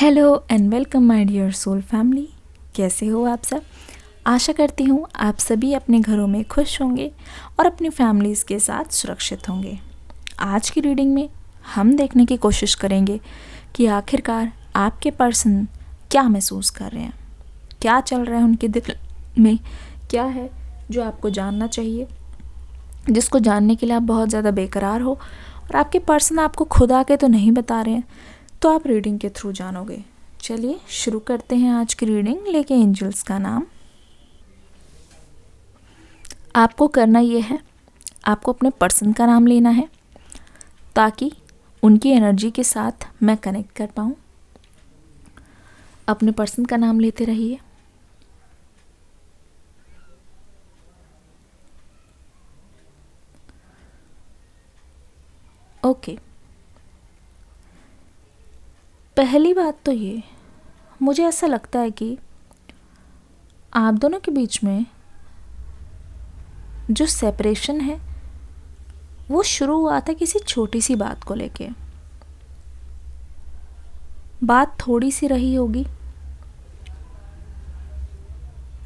Hello and welcome my dear soul family. कैसे हो आप सब? आशा करती हूँ आप सभी अपने घरों में खुश होंगे और अपनी फैमिलीज़ के साथ सुरक्षित होंगे। आज की रीडिंग में हम देखने की कोशिश करेंगे कि आखिरकार आपके पर्सन क्या महसूस कर रहे हैं, क्या चल रहा है उनके दिल में, क्या है जो आपको जानना चाहिए, जिसको जानने के लिए आप बहुत ज़्यादा बेकरार हो और आपके पर्सन आपको खुद आके तो नहीं बता रहे हैं, तो आप रीडिंग के थ्रू जानोगे। चलिए शुरू करते हैं आज की रीडिंग लेके एंजल्स का नाम। आपको करना ये है, आपको अपने पर्सन का नाम लेना है ताकि उनकी एनर्जी के साथ मैं कनेक्ट कर पाऊँ। अपने पर्सन का नाम लेते रहिए। ओके, पहली बात तो ये, मुझे ऐसा लगता है कि आप दोनों के बीच में जो सेपरेशन है वो शुरू हुआ था किसी छोटी सी बात को लेके। बात थोड़ी सी रही होगी,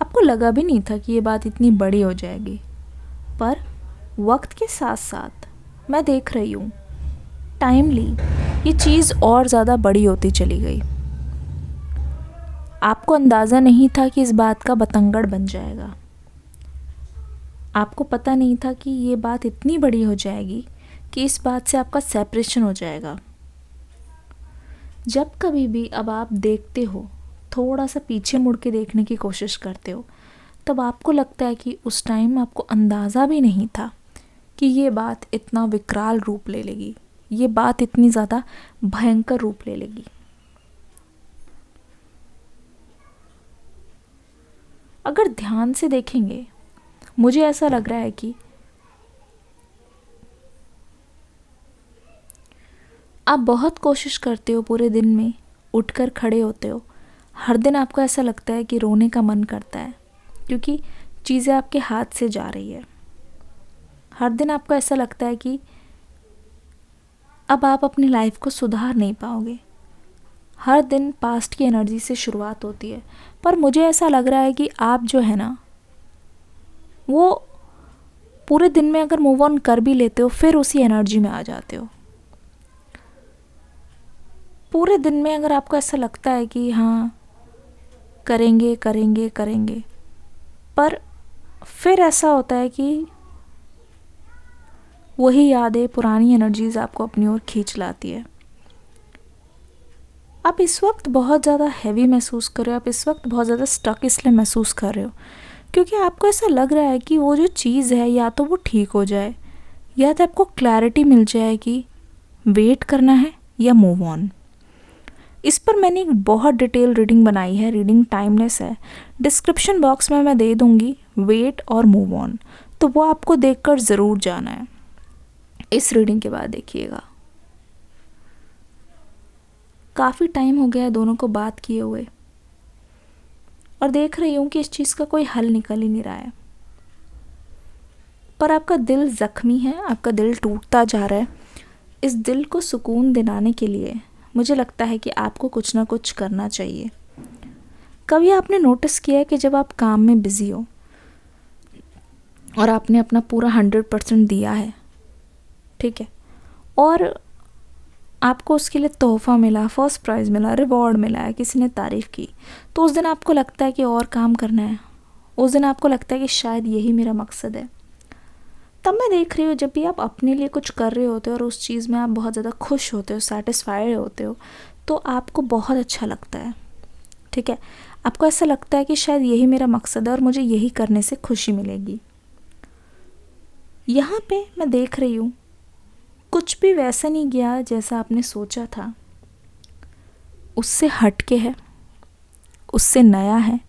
आपको लगा भी नहीं था कि ये बात इतनी बड़ी हो जाएगी, पर वक्त के साथ साथ मैं देख रही हूँ टाइमली ये चीज़ और ज़्यादा बड़ी होती चली गई। आपको अंदाज़ा नहीं था कि इस बात का बतंगड़ बन जाएगा। आपको पता नहीं था कि ये बात इतनी बड़ी हो जाएगी कि इस बात से आपका सेपरेशन हो जाएगा। जब कभी भी अब आप देखते हो, थोड़ा सा पीछे मुड़ के देखने की कोशिश करते हो, तब आपको लगता है कि उस टाइम आपको अंदाज़ा भी नहीं था कि ये बात इतना विकराल रूप ले लेगी, ये बात इतनी ज़्यादा भयंकर रूप ले लेगी। अगर ध्यान से देखेंगे, मुझे ऐसा लग रहा है कि आप बहुत कोशिश करते हो, पूरे दिन में उठकर खड़े होते हो, हर दिन आपको ऐसा लगता है कि रोने का मन करता है क्योंकि चीज़ें आपके हाथ से जा रही है। हर दिन आपको ऐसा लगता है कि अब आप अपनी लाइफ को सुधार नहीं पाओगे। हर दिन पास्ट की एनर्जी से शुरुआत होती है, पर मुझे ऐसा लग रहा है कि आप जो है ना, वो पूरे दिन में अगर मूव ऑन कर भी लेते हो फिर उसी एनर्जी में आ जाते हो। पूरे दिन में अगर आपको ऐसा लगता है कि हाँ करेंगे करेंगे करेंगे, पर फिर ऐसा होता है कि वही यादें, पुरानी एनर्जीज आपको अपनी ओर खींच लाती है। आप इस वक्त बहुत ज़्यादा हैवी महसूस कर रहे हो, आप इस वक्त बहुत ज़्यादा स्टक इसलिए महसूस कर रहे हो क्योंकि आपको ऐसा लग रहा है कि वो जो चीज़ है या तो वो ठीक हो जाए या तो आपको क्लैरिटी मिल जाए कि वेट करना है या मूव ऑन। इस पर मैंने एक बहुत डिटेल रीडिंग बनाई है, रीडिंग टाइमलेस है, डिस्क्रिप्शन बॉक्स में मैं दे दूँगी, वेट और मूव ऑन, तो वो आपको देखकर ज़रूर जाना है। इस रीडिंग के बाद देखिएगा, काफ़ी टाइम हो गया है दोनों को बात किए हुए और देख रही हूँ कि इस चीज़ का कोई हल निकल ही नहीं रहा है, पर आपका दिल ज़ख्मी है, आपका दिल टूटता जा रहा है। इस दिल को सुकून दिलाने के लिए मुझे लगता है कि आपको कुछ ना कुछ करना चाहिए। कभी आपने नोटिस किया है कि जब आप काम में बिज़ी हो और आपने अपना पूरा 100% दिया है, ठीक है, और आपको उसके लिए तोहफ़ा मिला, फर्स्ट प्राइज़ मिला, रिवॉर्ड मिला है, किसी ने तारीफ़ की, तो उस दिन आपको लगता है कि और काम करना है। उस दिन आपको लगता है कि शायद यही मेरा मकसद है। तब मैं देख रही हूँ जब भी आप अपने लिए कुछ कर रहे होते हो और उस चीज़ में आप बहुत ज़्यादा खुश होते हो, सेटिस्फाइड होते हो, तो आपको बहुत अच्छा लगता है, ठीक है। आपको ऐसा लगता है कि शायद यही मेरा मकसद है और मुझे यही करने से खुशी मिलेगी। यहाँ पे मैं देख रही हूँ कुछ भी वैसा नहीं गया जैसा आपने सोचा था, उससे हटके है, उससे नया है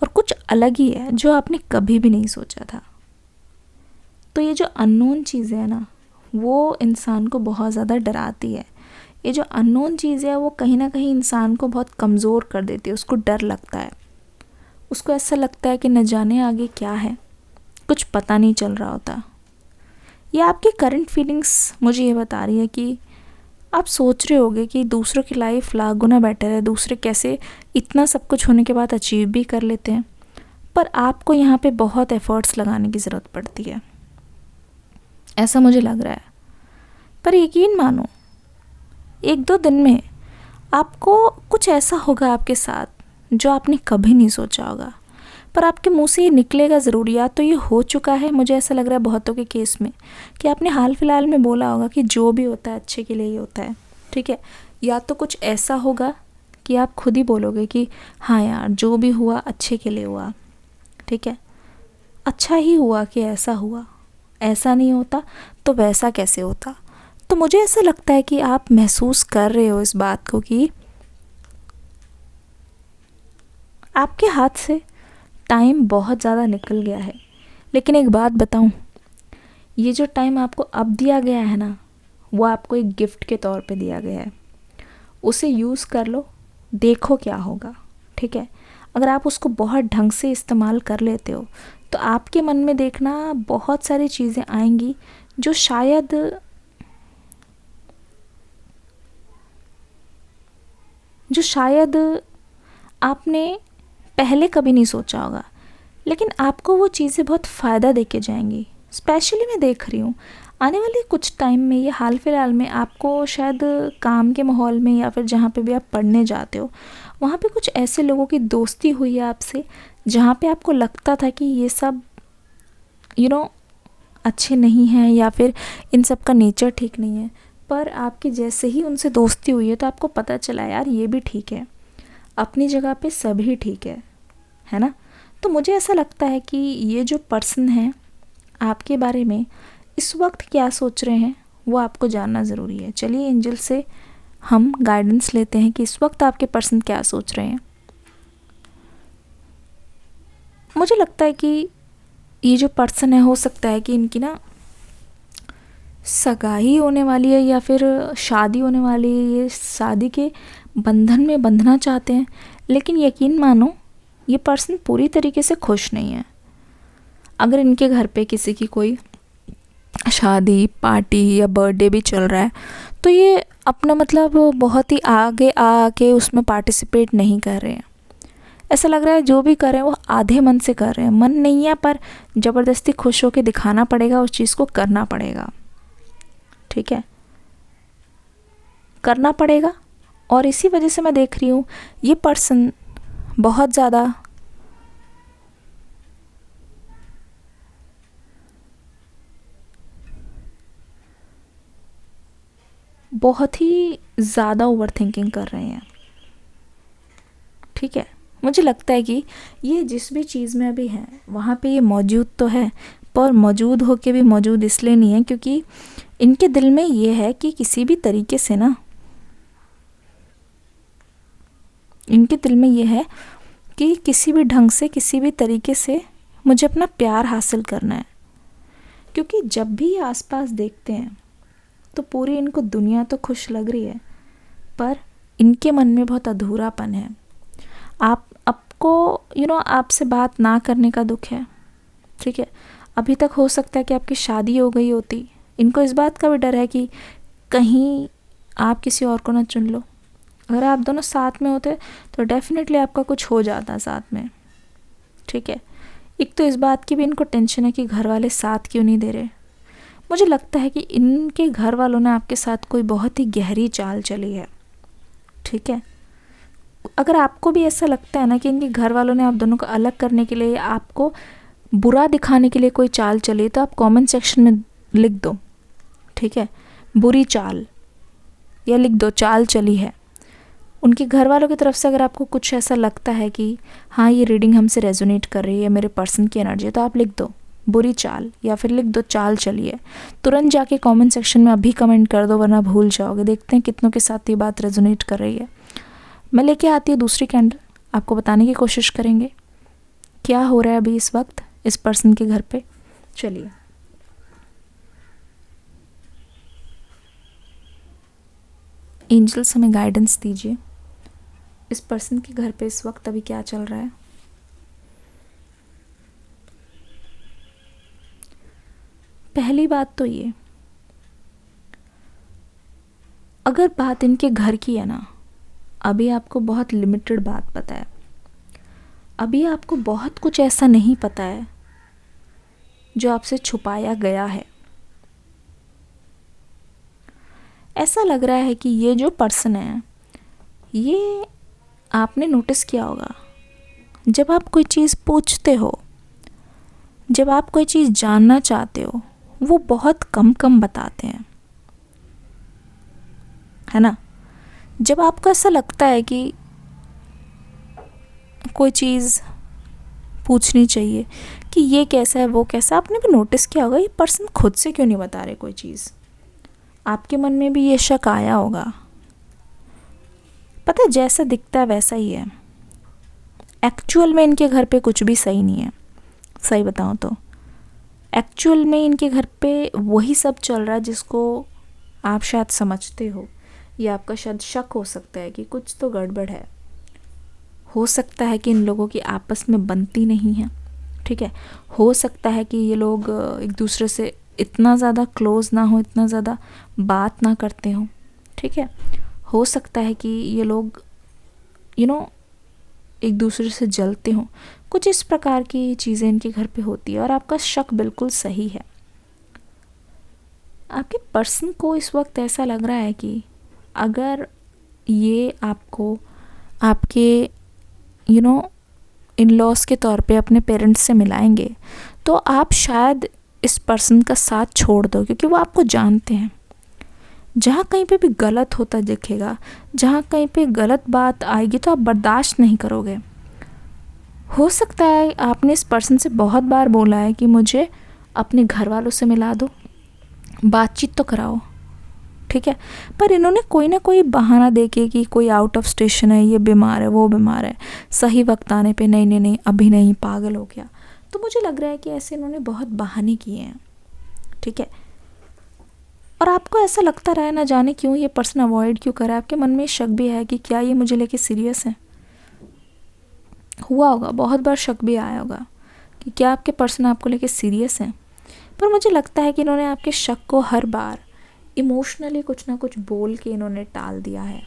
और कुछ अलग ही है जो आपने कभी भी नहीं सोचा था। तो ये जो अननोन चीज़ें है ना, वो इंसान को बहुत ज़्यादा डराती है। ये जो अननोन चीज़ है वो कहीं ना कहीं इंसान को बहुत कमज़ोर कर देती है, उसको डर लगता है, उसको ऐसा लगता है कि न जाने आगे क्या है, कुछ पता नहीं चल रहा होता। ये आपकी करंट फीलिंग्स मुझे ये बता रही है कि आप सोच रहे होगे कि दूसरों की लाइफ लाख गुना बेटर है, दूसरे कैसे इतना सब कुछ होने के बाद अचीव भी कर लेते हैं, पर आपको यहाँ पे बहुत एफ़र्ट्स लगाने की ज़रूरत पड़ती है, ऐसा मुझे लग रहा है। पर यकीन मानो, 1-2 दिन में आपको कुछ ऐसा होगा आपके साथ जो आपने कभी नहीं सोचा होगा, पर आपके मुंह से ये निकलेगा ज़रूर। या तो ये हो चुका है, मुझे ऐसा लग रहा है बहुतों के केस में, कि आपने हाल फिलहाल में बोला होगा कि जो भी होता है अच्छे के लिए ही होता है, ठीक है। या तो कुछ ऐसा होगा कि आप खुद ही बोलोगे कि हाँ यार, जो भी हुआ अच्छे के लिए हुआ, ठीक है, अच्छा ही हुआ कि ऐसा हुआ, ऐसा नहीं होता तो वैसा कैसे होता। तो मुझे ऐसा लगता है कि आप महसूस कर रहे हो इस बात को कि आपके हाथ से टाइम बहुत ज़्यादा निकल गया है। लेकिन एक बात बताऊं, ये जो टाइम आपको अब दिया गया है ना, वो आपको एक गिफ्ट के तौर पे दिया गया है। उसे यूज़ कर लो, देखो क्या होगा, ठीक है। अगर आप उसको बहुत ढंग से इस्तेमाल कर लेते हो तो आपके मन में देखना बहुत सारी चीज़ें आएंगी जो शायद आपने पहले कभी नहीं सोचा होगा, लेकिन आपको वो चीज़ें बहुत फ़ायदा दे के जाएंगी। स्पेशली मैं देख रही हूँ आने वाले कुछ टाइम में, ये हाल फिलहाल में आपको शायद काम के माहौल में या फिर जहाँ पे भी आप पढ़ने जाते हो, वहाँ पे कुछ ऐसे लोगों की दोस्ती हुई है आपसे जहाँ पे आपको लगता था कि ये सब अच्छे नहीं हैं या फिर इन सब का नेचर ठीक नहीं है, पर आपकी जैसे ही उनसे दोस्ती हुई है तो आपको पता चला यार ये भी ठीक है, अपनी जगह पे सभी ठीक है ना। तो मुझे ऐसा लगता है कि ये जो पर्सन है आपके बारे में इस वक्त क्या सोच रहे हैं वो आपको जानना ज़रूरी है। चलिए एंजल से हम गाइडेंस लेते हैं कि इस वक्त आपके पर्सन क्या सोच रहे हैं। मुझे लगता है कि ये जो पर्सन है, हो सकता है कि इनकी ना सगाई होने वाली है या फिर शादी होने वाली है, ये शादी के बंधन में बंधना चाहते हैं। लेकिन यकीन मानो, ये पर्सन पूरी तरीके से खुश नहीं है। अगर इनके घर पे किसी की कोई शादी पार्टी या बर्थडे भी चल रहा है तो ये अपना मतलब बहुत ही आगे आके उसमें पार्टिसिपेट नहीं कर रहे हैं। ऐसा लग रहा है जो भी कर रहे हैं वो आधे मन से कर रहे हैं, मन नहीं है पर ज़बरदस्ती खुश होकर दिखाना पड़ेगा, उस चीज़ को करना पड़ेगा, ठीक है, करना पड़ेगा। और इसी वजह से मैं देख रही हूँ ये पर्सन बहुत ज़्यादा ओवर थिंकिंग कर रहे हैं, ठीक है। मुझे लगता है कि ये जिस भी चीज़ में अभी हैं वहाँ पे ये मौजूद तो है, पर मौजूद होके भी मौजूद इसलिए नहीं है क्योंकि इनके दिल में ये है कि किसी भी तरीके से ना, इनके दिल में ये है कि किसी भी ढंग से किसी भी तरीके से मुझे अपना प्यार हासिल करना है। क्योंकि जब भी ये आसपास देखते हैं तो पूरी इनको दुनिया तो खुश लग रही है, पर इनके मन में बहुत अधूरापन है। आपको आपसे बात ना करने का दुख है, ठीक है। अभी तक हो सकता है कि आपकी शादी हो गई होती, इनको इस बात का भी डर है कि कहीं आप किसी और को ना चुन लो। अगर आप दोनों साथ में होते तो डेफिनेटली आपका कुछ हो जाता साथ में, ठीक है। एक तो इस बात की भी इनको टेंशन है कि घर वाले साथ क्यों नहीं दे रहे। मुझे लगता है कि इनके घर वालों ने आपके साथ कोई बहुत ही गहरी चाल चली है, ठीक है। अगर आपको भी ऐसा लगता है ना कि इनके घर वालों ने आप दोनों को अलग करने के लिए, आपको बुरा दिखाने के लिए कोई चाल चली, तो आप कमेंट सेक्शन में लिख दो, ठीक है, बुरी चाल, या लिख दो चाल चली है। उनके घर वालों की तरफ से अगर आपको कुछ ऐसा लगता है कि हाँ ये रीडिंग हमसे रेजोनेट कर रही है, मेरे पर्सन की एनर्जी है, तो आप लिख दो बुरी चाल या फिर लिख दो चाल चली है। तुरंत जाके कमेंट सेक्शन में अभी कमेंट कर दो, वरना भूल जाओगे। देखते हैं कितनों के साथ ये बात रेजोनेट कर रही है। मैं लेके आती हूँ दूसरी कैंडल, आपको बताने की कोशिश करेंगे क्या हो रहा है अभी इस वक्त इस पर्सन के घर पे। चलिए, एंजल्स हमें गाइडेंस दीजिए, इस पर्सन के घर पे इस वक्त अभी क्या चल रहा है। पहली बात तो ये, अगर बात इनके घर की है ना, अभी आपको बहुत लिमिटेड बात पता है, अभी आपको बहुत कुछ ऐसा नहीं पता है जो आपसे छुपाया गया है। ऐसा लग रहा है कि ये जो पर्सन है, ये आपने नोटिस किया होगा, जब आप कोई चीज़ पूछते हो, जब आप कोई चीज़ जानना चाहते हो, वो बहुत कम बताते हैं, है ना। जब आपको ऐसा लगता है कि कोई चीज़ पूछनी चाहिए कि ये कैसा है, वो कैसा, आपने भी नोटिस किया होगा ये पर्सन खुद से क्यों नहीं बता रहे कोई चीज़। आपके मन में भी ये शक आया होगा। पता है, जैसा दिखता है वैसा ही है। एक्चुअल में इनके घर पे कुछ भी सही नहीं है, सही बताऊँ तो। एक्चुअल में इनके घर पे वही सब चल रहा है जिसको आप शायद समझते हो, या आपका शायद शक हो सकता है कि कुछ तो गड़बड़ है। हो सकता है कि इन लोगों की आपस में बनती नहीं है, ठीक है। हो सकता है कि ये लोग एक दूसरे से इतना ज़्यादा क्लोज ना हो, इतना ज़्यादा बात ना करते हो, ठीक है। हो सकता है कि ये लोग एक दूसरे से जलते हों। कुछ इस प्रकार की चीज़ें इनके घर पे होती है और आपका शक बिल्कुल सही है। आपके पर्सन को इस वक्त ऐसा लग रहा है कि अगर ये आपको आपके इन लॉस के तौर पे अपने पेरेंट्स से मिलाएंगे, तो आप शायद इस पर्सन का साथ छोड़ दो, क्योंकि वो आपको जानते हैं। जहाँ कहीं पे भी गलत होता दिखेगा, जहाँ कहीं पे गलत बात आएगी, तो आप बर्दाश्त नहीं करोगे। हो सकता है आपने इस पर्सन से बहुत बार बोला है कि मुझे अपने घर वालों से मिला दो, बातचीत तो कराओ, ठीक है। पर इन्होंने कोई ना कोई बहाना देके कि कोई आउट ऑफ स्टेशन है, ये बीमार है, वो बीमार है, सही वक्त आने पे नहीं अभी नहीं, पागल हो गया। तो मुझे लग रहा है कि ऐसे इन्होंने बहुत बहाने किए हैं, ठीक है। और आपको ऐसा लगता रहा है, ना जाने क्यों ये पर्सन अवॉइड क्यों कर रहा है। आपके मन में शक भी है कि क्या ये मुझे लेके सीरियस है। हुआ होगा, बहुत बार शक भी आया होगा कि क्या आपके पर्सन आपको लेके सीरियस हैं। पर मुझे लगता है कि इन्होंने आपके शक को हर बार इमोशनली कुछ ना कुछ बोल के इन्होंने टाल दिया है,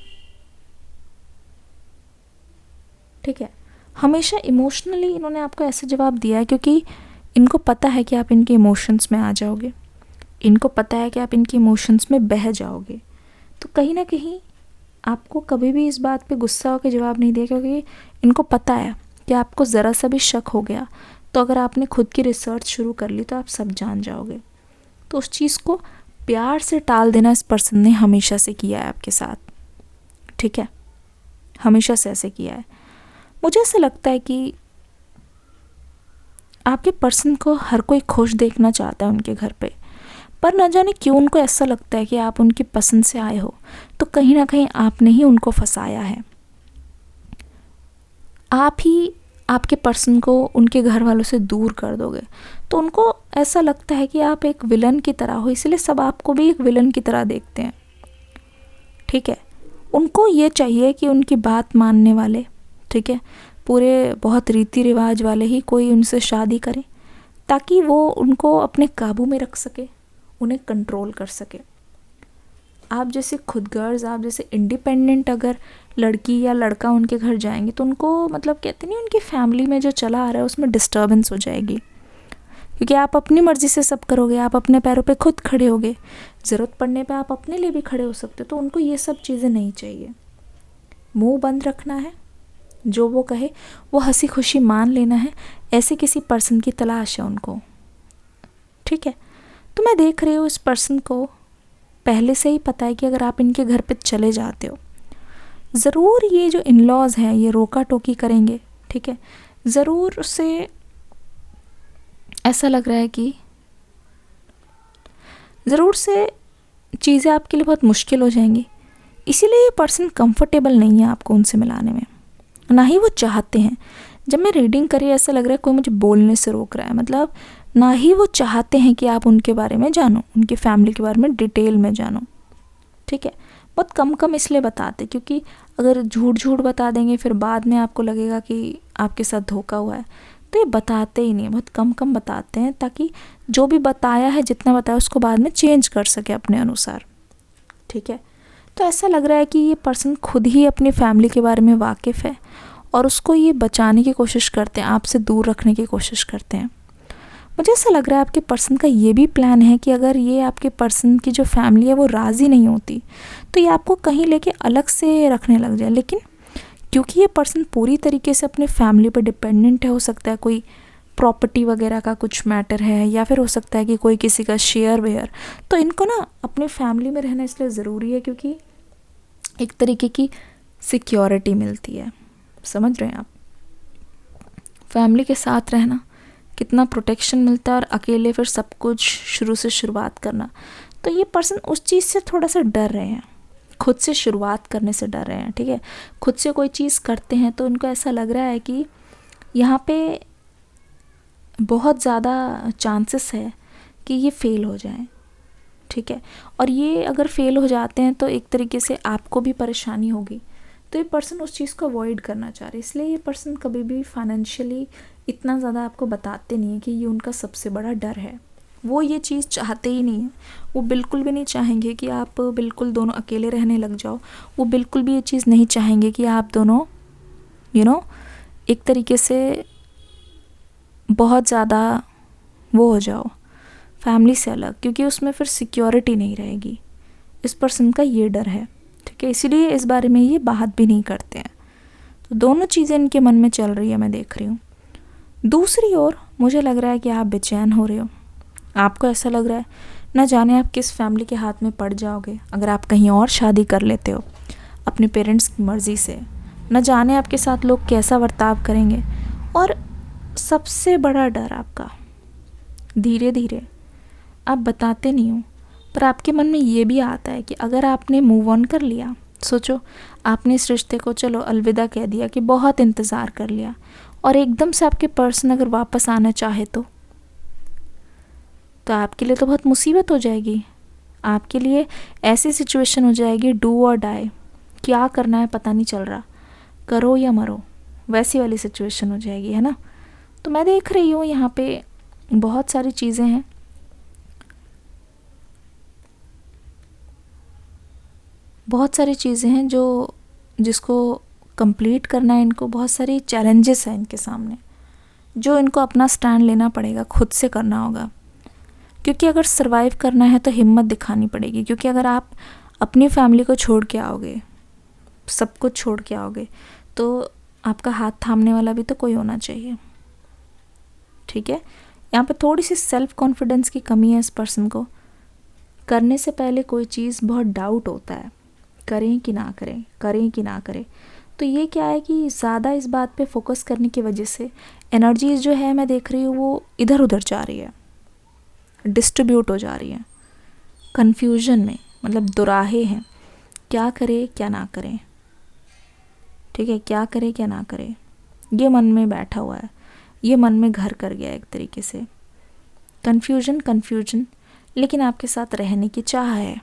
ठीक है। हमेशा इमोशनली इन्होंने आपको ऐसा जवाब दिया है क्योंकि इनको पता है कि आप इनके इमोशंस में आ जाओगे, इनको पता है कि आप इनके इमोशंस में बह जाओगे। तो कहीं ना कहीं आपको कभी भी इस बात पे गुस्सा होकर जवाब नहीं दिया, क्योंकि इनको पता है कि आपको ज़रा सा भी शक हो गया तो अगर आपने खुद की रिसर्च शुरू कर ली तो आप सब जान जाओगे। तो उस चीज़ को प्यार से टाल देना इस पर्सन ने हमेशा से किया है आपके साथ, ठीक है, हमेशा से ऐसे किया है। मुझे ऐसा लगता है कि आपके पर्सन को हर कोई खुश देखना चाहता है उनके घर पे, पर न जाने क्यों उनको ऐसा लगता है कि आप उनकी पसंद से आए हो, तो कहीं ना कहीं आपने ही उनको फंसाया है। आप ही आपके पर्सन को उनके घर वालों से दूर कर दोगे, तो उनको ऐसा लगता है कि आप एक विलन की तरह हो, इसलिए सब आपको भी एक विलन की तरह देखते हैं, ठीक है। उनको ये चाहिए कि उनकी बात मानने वाले, ठीक है, पूरे बहुत रीति रिवाज वाले ही कोई उनसे शादी करे, ताकि वो उनको अपने काबू में रख सके, उन्हें कंट्रोल कर सके। आप जैसे खुदगर्ज, आप जैसे इंडिपेंडेंट अगर लड़की या लड़का उनके घर जाएंगे तो उनको मतलब कहते नहीं, उनकी फैमिली में जो चला आ रहा है उसमें डिस्टर्बेंस हो जाएगी, क्योंकि आप अपनी मर्ज़ी से सब करोगे, आप अपने पैरों पे खुद खड़े होगे, ज़रूरत पड़ने पे आप अपने लिए भी खड़े हो सकते हो। तो उनको ये सब चीज़ें नहीं चाहिए, मुंह बंद रखना है, जो वो कहे वो हंसी खुशी मान लेना है, ऐसे किसी पर्सन की तलाश है उनको, ठीक है। तो मैं देख रही हूँ इस पर्सन को पहले से ही पता है कि अगर आप इनके घर पे चले जाते हो, ज़रूर ये जो इन लॉज हैं ये रोका टोकी करेंगे, ठीक है। ज़रूर उससे ऐसा लग रहा है कि ज़रूर से चीज़ें आपके लिए बहुत मुश्किल हो जाएंगी, इसीलिए ये पर्सन कंफर्टेबल नहीं है आपको उनसे मिलाने में, ना ही वो चाहते हैं। जब मैं रीडिंग करी ऐसा लग रहा है कोई मुझे बोलने से रोक रहा है, मतलब ना ही वो चाहते हैं कि आप उनके बारे में जानो, उनकी फैमिली के बारे में डिटेल में जानो, ठीक है। बहुत कम इसलिए बताते क्योंकि अगर झूठ बता देंगे फिर बाद में आपको लगेगा कि आपके साथ धोखा हुआ है, तो ये बताते ही नहीं, बहुत कम बताते हैं, ताकि जो भी बताया है, जितना बताया उसको बाद में चेंज कर सके अपने अनुसार, ठीक है। तो ऐसा लग रहा है कि ये पर्सन खुद ही अपनी फैमिली के बारे में वाकिफ़ है और उसको ये बचाने की कोशिश करते हैं, आपसे दूर रखने की कोशिश करते हैं। मुझे ऐसा लग रहा है आपके पर्सन का ये भी प्लान है कि अगर ये आपके पर्सन की जो फैमिली है वो राज़ी नहीं होती तो ये आपको कहीं लेके अलग से रखने लग जाए। लेकिन क्योंकि ये पर्सन पूरी तरीके से अपने फैमिली पर डिपेंडेंट है, हो सकता है कोई प्रॉपर्टी वगैरह का कुछ मैटर है या फिर हो सकता है कि कोई किसी का शेयर वेयर, तो इनको ना अपनी फैमिली में रहना इसलिए ज़रूरी है क्योंकि एक तरीके की सिक्योरिटी मिलती है। समझ रहे हैं आप? फैमिली के साथ रहना कितना प्रोटेक्शन मिलता है और अकेले फिर सब कुछ शुरू से शुरुआत करना, तो ये पर्सन उस चीज़ से थोड़ा सा डर रहे हैं, खुद से शुरुआत करने से डर रहे हैं। ठीक है, खुद से कोई चीज़ करते हैं तो उनको ऐसा लग रहा है कि यहाँ पे बहुत ज़्यादा चांसेस है कि ये फ़ेल हो जाए। ठीक है, और ये अगर फ़ेल हो जाते हैं तो एक तरीके से आपको भी परेशानी होगी, तो ये पर्सन उस चीज़ को अवॉइड करना चाह रहे हैं। इसलिए ये पर्सन कभी भी फाइनेंशियली इतना ज़्यादा आपको बताते नहीं है कि ये उनका सबसे बड़ा डर है। वो ये चीज़ चाहते ही नहीं है, वो बिल्कुल भी नहीं चाहेंगे कि आप बिल्कुल दोनों अकेले रहने लग जाओ। वो बिल्कुल भी ये चीज़ नहीं चाहेंगे कि आप दोनों एक तरीके से बहुत ज़्यादा वो हो जाओ फैमिली से अलग, क्योंकि उसमें फिर सिक्योरिटी नहीं रहेगी। इस पर्सन का ये डर है। ठीक है, इसीलिए इस बारे में ये बात भी नहीं करते हैं। तो दोनों चीज़ें इनके मन में चल रही है, मैं देख रही हूँ। दूसरी ओर मुझे लग रहा है कि आप बेचैन हो रहे हो। आपको ऐसा लग रहा है ना जाने आप किस फैमिली के हाथ में पड़ जाओगे अगर आप कहीं और शादी कर लेते हो अपने पेरेंट्स की मर्ज़ी से। न जाने आपके साथ लोग कैसा बर्ताव करेंगे। और सबसे बड़ा डर आपका, धीरे धीरे आप बताते नहीं हो पर आपके मन में ये भी आता है कि अगर आपने मूव ऑन कर लिया, सोचो आपने इस रिश्ते को चलो अलविदा कह दिया कि बहुत इंतज़ार कर लिया, और एकदम से आपके पर्सन अगर वापस आना चाहे तो आपके लिए तो बहुत मुसीबत हो जाएगी। आपके लिए ऐसी सिचुएशन हो जाएगी डू और डाई, क्या करना है पता नहीं चल रहा, करो या मरो, वैसी वाली सिचुएशन हो जाएगी, है ना। तो मैं देख रही हूँ यहाँ पे बहुत सारी चीज़ें हैं। बहुत सारी चीज़ें हैं जो जिसको कंप्लीट करना है इनको, बहुत सारी चैलेंजेस हैं इनके सामने जो इनको अपना स्टैंड लेना पड़ेगा, खुद से करना होगा। क्योंकि अगर सरवाइव करना है तो हिम्मत दिखानी पड़ेगी, क्योंकि अगर आप अपनी फैमिली को छोड़ के आओगे, सब कुछ छोड़ के आओगे, तो आपका हाथ थामने वाला भी तो कोई होना चाहिए। ठीक है, यहाँ पे थोड़ी सी सेल्फ कॉन्फिडेंस की कमी है इस पर्सन को। करने से पहले कोई चीज़ बहुत डाउट होता है, करें कि ना करें, करें कि ना करें। तो ये क्या है कि ज़्यादा इस बात पे फोकस करने की वजह से एनर्जीज़ जो है मैं देख रही हूँ वो इधर उधर जा रही है, डिस्ट्रीब्यूट हो जा रही है कन्फ्यूजन में, मतलब दुराहे हैं, क्या करें क्या ना करें। ठीक है, क्या करें क्या ना करें, ये मन में बैठा हुआ है, ये मन में घर कर गया एक तरीके से। कन्फ्यूजन, लेकिन आपके साथ रहने की चाह है।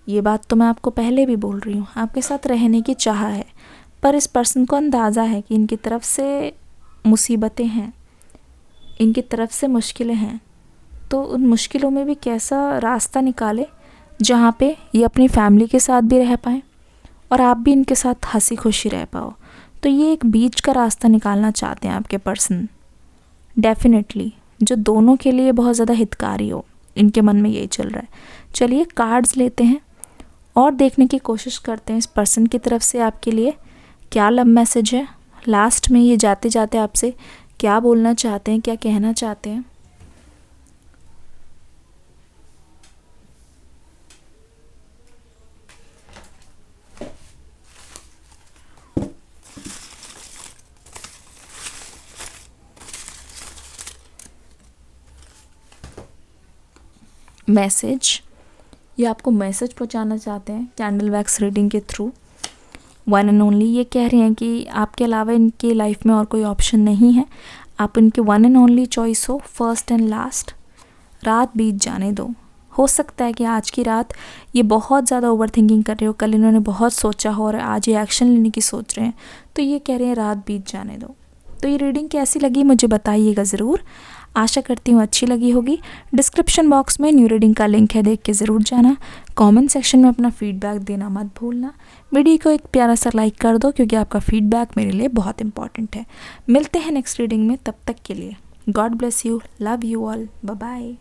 ये बात तो मैं आपको पहले भी बोल रही हूँ, आपके साथ रहने की चाह है, पर इस पर्सन को अंदाज़ा है कि इनकी तरफ से मुसीबतें हैं, इनकी तरफ से मुश्किलें हैं, तो उन मुश्किलों में भी कैसा रास्ता निकाले जहाँ पे ये अपनी फैमिली के साथ भी रह पाएँ और आप भी इनके साथ हंसी खुशी रह पाओ। तो ये एक बीच का रास्ता निकालना चाहते हैं आपके पर्सन डेफिनेटली, जो दोनों के लिए बहुत ज़्यादा हितकारी हो। इनके मन में यही चल रहा है। चलिए कार्ड्स लेते हैं और देखने की कोशिश करते हैं इस पर्सन की तरफ से आपके लिए क्या लव मैसेज है। लास्ट में ये जाते जाते आपसे क्या बोलना चाहते हैं, क्या कहना चाहते हैं। मैसेज, ये आपको मैसेज पहुंचाना चाहते हैं कैंडल वैक्स रीडिंग के थ्रू। वन एंड ओनली ये कह रहे हैं कि आपके अलावा इनके लाइफ में और कोई ऑप्शन नहीं है, आप इनके वन एंड ओनली चॉइस हो, फर्स्ट एंड लास्ट। रात बीत जाने दो। हो सकता है कि आज की रात ये बहुत ज़्यादा ओवर थिंकिंग कर रहे हो, कल इन्होंने बहुत सोचा हो और आज ये एक्शन लेने की सोच रहे हैं, तो ये कह रहे हैं रात बीत जाने दो। तो ये रीडिंग कैसी लगी मुझे बताइएगा ज़रूर। आशा करती हूँ अच्छी लगी होगी। डिस्क्रिप्शन बॉक्स में न्यू रीडिंग का लिंक है, देख के ज़रूर जाना। कमेंट सेक्शन में अपना फीडबैक देना मत भूलना। वीडियो को एक प्यारा सा लाइक कर दो, क्योंकि आपका फीडबैक मेरे लिए बहुत इंपॉर्टेंट है। मिलते हैं नेक्स्ट रीडिंग में, तब तक के लिए God bless you, love you all, bye bye.